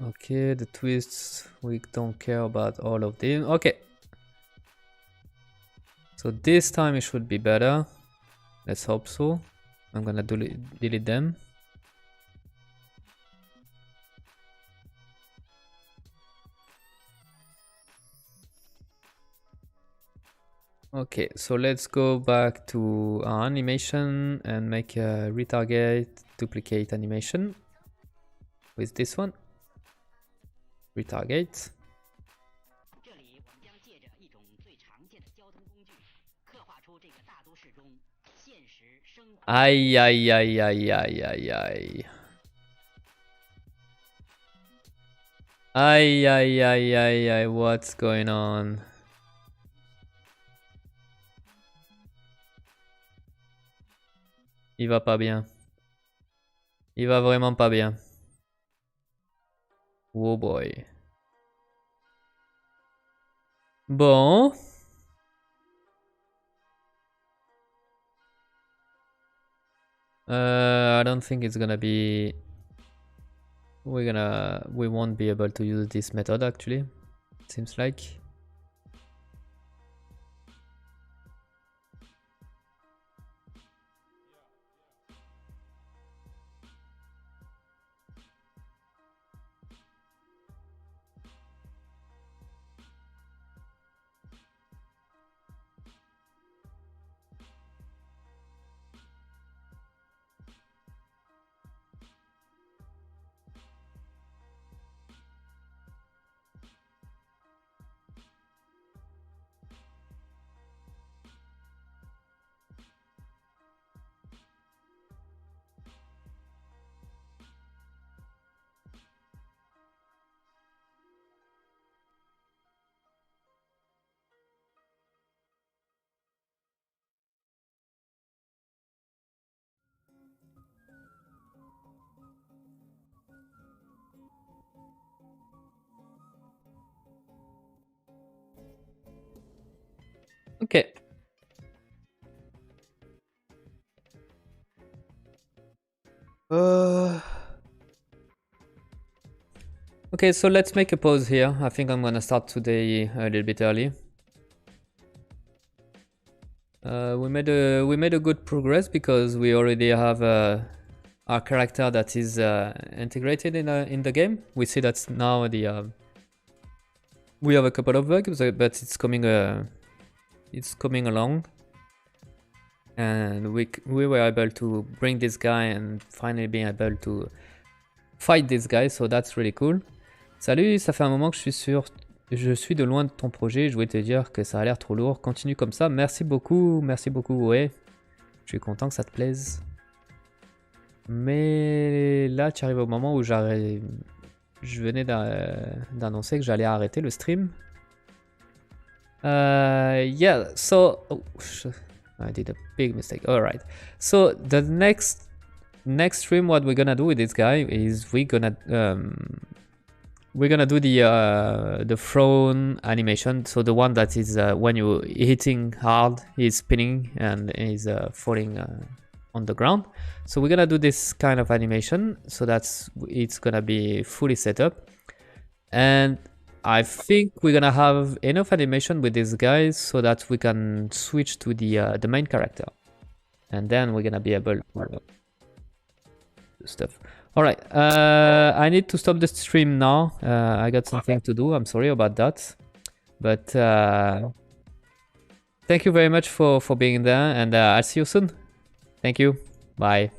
Okay, the twists, we don't care about all of them. Okay. So this time it should be better. Let's hope so. I'm gonna delete them. Okay, so let's go back to our animation and make a retarget duplicate animation with this one. Retarget. Ay, ay, ay, ay, ay, ay, ay. Ay, ay, ay, ay, ay, what's going on? Il va pas bien. Il va vraiment pas bien. Oh boy. Bon. I don't think it's gonna be... We won't be able to use this method actually. It seems like. Okay. Okay, so let's make a pause here. I think I'm gonna start today a little bit early. We made a good progress because we already have our character that is integrated in the game. We see that now we have a couple of bugs, but it's coming along, and we were able to bring this guy and finally being able to fight this guy, so that's really cool. Salut, ça fait un moment que je suis de loin de ton projet, je voulais te dire que ça a l'air trop lourd, continue comme ça, merci beaucoup, ouais. Je suis content que ça te plaise. Mais là, tu arrives au moment où je venais d'annoncer que j'allais arrêter le stream. Yeah, so I did a big mistake. All right. So the next stream, what we're gonna do with this guy is we're gonna do the thrown animation. So the one that is when you're hitting hard, he's spinning and he's falling on the ground. So we're gonna do this kind of animation so that's it's gonna be fully set up. And I think we're gonna have enough animation with these guys so that we can switch to the main character, and then we're gonna be able to do stuff. All right, I need to stop the stream now. I got something to do. I'm sorry about that, but thank you very much for being there, and I'll see you soon. Thank you. Bye.